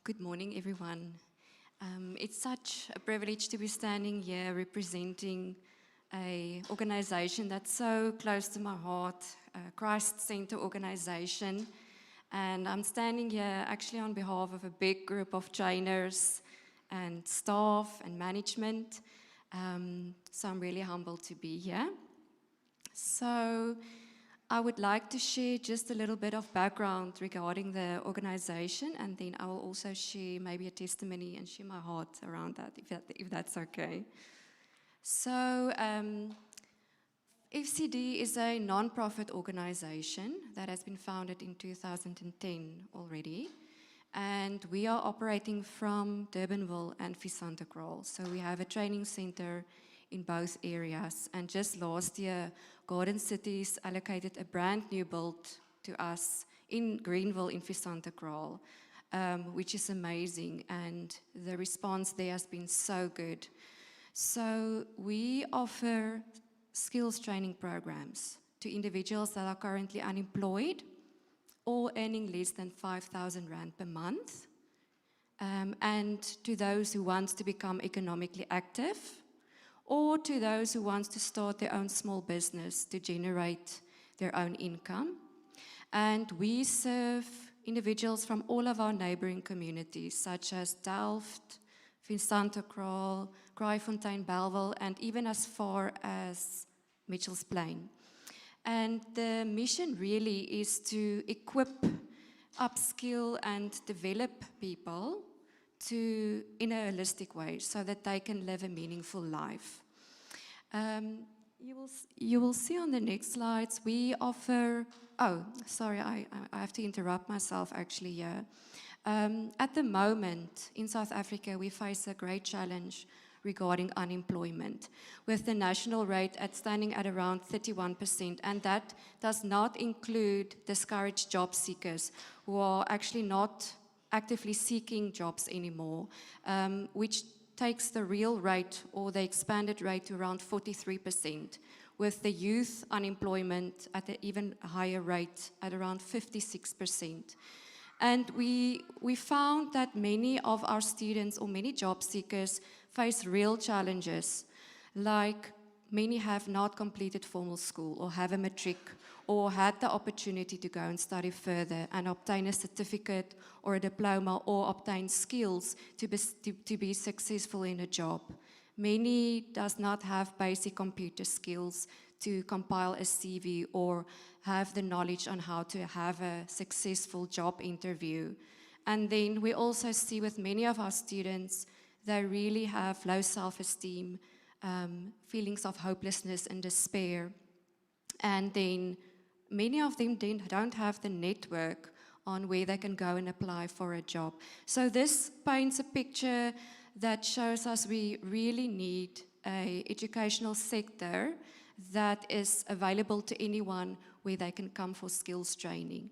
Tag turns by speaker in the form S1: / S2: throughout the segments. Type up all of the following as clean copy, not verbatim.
S1: Good morning, everyone. It's such a privilege to be standing here representing an organization that's so close to my heart, a Christ Center organization. And I'm standing here actually on behalf of a big group of trainers and staff and management. So I'm really humbled to be here. So I would like to share just a little bit of background regarding the organization, and then I will also share maybe a testimony and share my heart around that, if that's okay. So FCD is a non-profit organization that has been founded in 2010 already, and we are operating from Durbanville and Fisantekraal. So we have a training center in both areas, and just last year Garden Cities allocated a brand new build to us in Greenville in Fisantekraal, which is amazing, and the response there has been so good. So we offer skills training programs to individuals that are currently unemployed or earning less than 5,000 Rand per month, and to those who want to become economically active, or to those who want to start their own small business to generate their own income. And we serve individuals from all of our neighboring communities, such as Delft, Fisantekraal, Kraaifontein, Bellville, and even as far as Mitchell's Plain. And the mission really is to equip, upskill, and develop people in a holistic way so that they can live a meaningful life. You will see on the next slides, we offer, I have to interrupt myself actually here. At the moment in South Africa, we face a great challenge regarding unemployment, with the national rate standing at around 31%, and that does not include discouraged job seekers who are actually not actively seeking jobs anymore, which takes the real rate or the expanded rate to around 43%, with the youth unemployment at an even higher rate at around 56%. And we found that many of our students or many job seekers face real challenges, like many have not completed formal school or have a matric or had the opportunity to go and study further and obtain a certificate or a diploma or obtain skills to be successful in a job. Many does not have basic computer skills to compile a CV or have the knowledge on how to have a successful job interview. And then we also see with many of our students, they really have low self-esteem, feelings of hopelessness and despair. And then many of them don't have the network on where they can go and apply for a job. So this paints a picture that shows us we really need an educational sector that is available to anyone where they can come for skills training.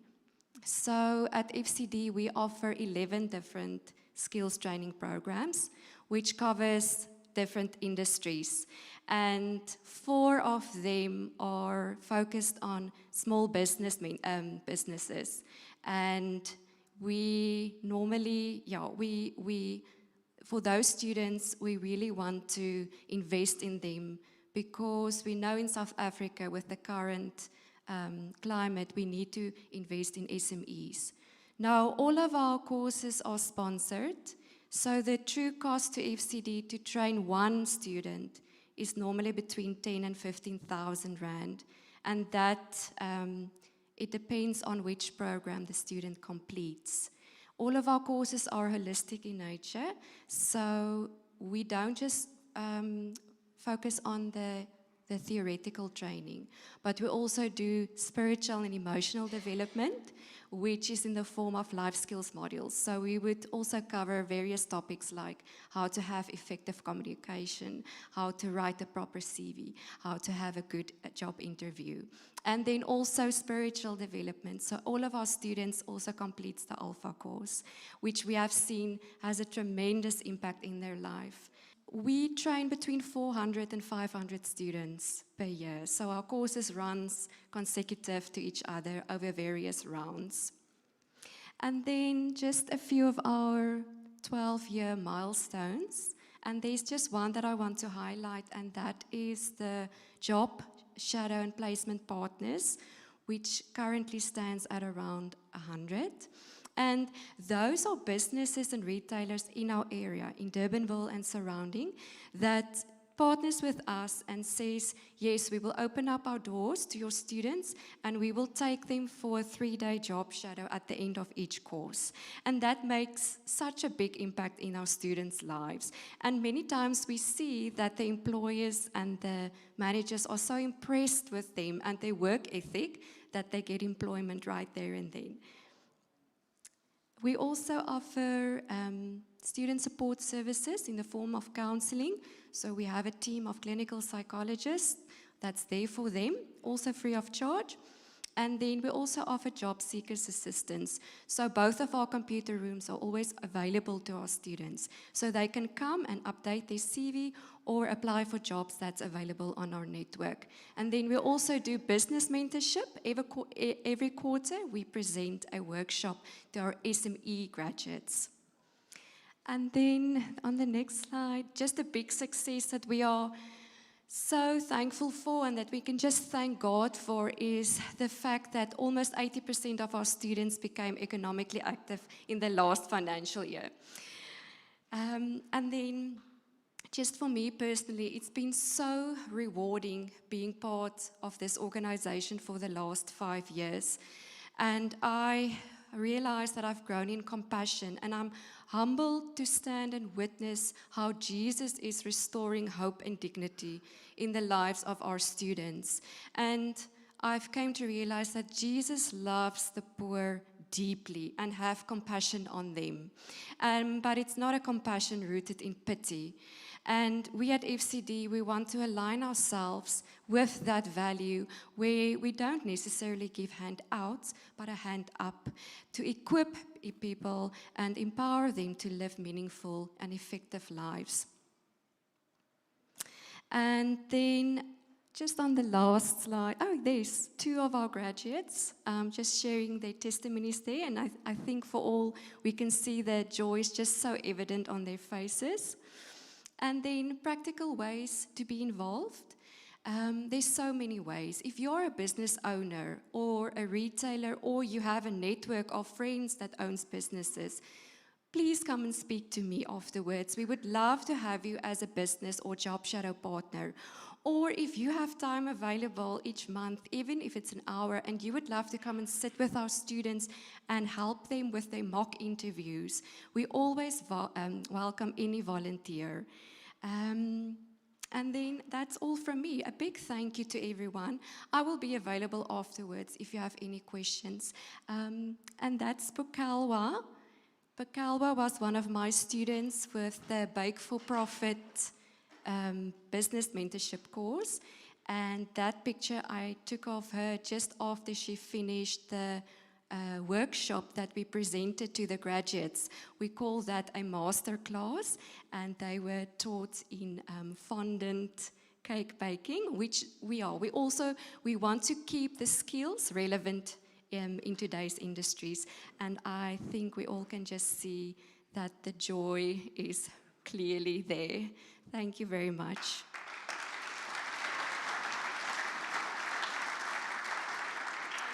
S1: So at FCD, we offer 11 different skills training programs, which covers different industries. And 4 of them are focused on small businesses. And we normally, for those students, we really want to invest in them because we know in South Africa with the current climate, we need to invest in SMEs. Now, all of our courses are sponsored, so the true cost to FCD to train one student is normally between 10 and 15,000 Rand, and that it depends on which program the student completes. All of our courses are holistic in nature, so we don't just focus on the theoretical training, but we also do spiritual and emotional development, which is in the form of life skills modules. So we would also cover various topics like how to have effective communication, how to write a proper CV, how to have a good job interview, and then also spiritual development. So all of our students also completes the Alpha course, which we have seen has a tremendous impact in their life. We train between 400 and 500 students per year, so our courses runs consecutive to each other over various rounds. And then just a few of our 12-year milestones. And there's just one that I want to highlight, and that is the job, shadow, and placement partners, which currently stands at around 100. And those are businesses and retailers in our area, in Durbanville and surrounding, that partners with us and says, yes, we will open up our doors to your students and we will take them for a 3-day job shadow at the end of each course. And that makes such a big impact in our students' lives. And many times we see that the employers and the managers are so impressed with them and their work ethic that they get employment right there and then. We also offer student support services in the form of counseling. So we have a team of clinical psychologists that's there for them, also free of charge. And then we also offer job seekers assistance. So both of our computer rooms are always available to our students. So they can come and update their CV or apply for jobs that's available on our network. And then we also do business mentorship. Every quarter we present a workshop to our SME graduates. And then on the next slide, just a big success that we are so thankful for and that we can just thank God for is the fact that almost 80% of our students became economically active in the last financial year. And then just for me personally, it's been so rewarding being part of this organization for the last 5 years. And I realize that I've grown in compassion, and I'm humbled to stand and witness how Jesus is restoring hope and dignity in the lives of our students. And I've come to realize that Jesus loves the poor deeply and have compassion on them. But it's not a compassion rooted in pity. And we at FCD, we want to align ourselves with that value where we don't necessarily give handouts, but a hand up to equip people and empower them to live meaningful and effective lives. And then just on the last slide, there's 2 of our graduates just sharing their testimonies there. And I think for all, we can see the joy is just so evident on their faces. And then practical ways to be involved. There's so many ways. If you're a business owner or a retailer or you have a network of friends that owns businesses, please come and speak to me afterwards. We would love to have you as a business or job shadow partner. Or if you have time available each month, even if it's an hour, and you would love to come and sit with our students and help them with their mock interviews, we always welcome any volunteer. And then that's all from me. A big thank you to everyone. I will be available afterwards if you have any questions. And that's Bukalwa. Bukalwa was one of my students with the Bake for Profit business mentorship course. And that picture I took of her just after she finished the workshop that we presented to the graduates. We call that a master class, and they were taught in fondant cake baking, which we are. We want to keep the skills relevant in today's industries, and I think we all can just see that the joy is clearly there. Thank you very much.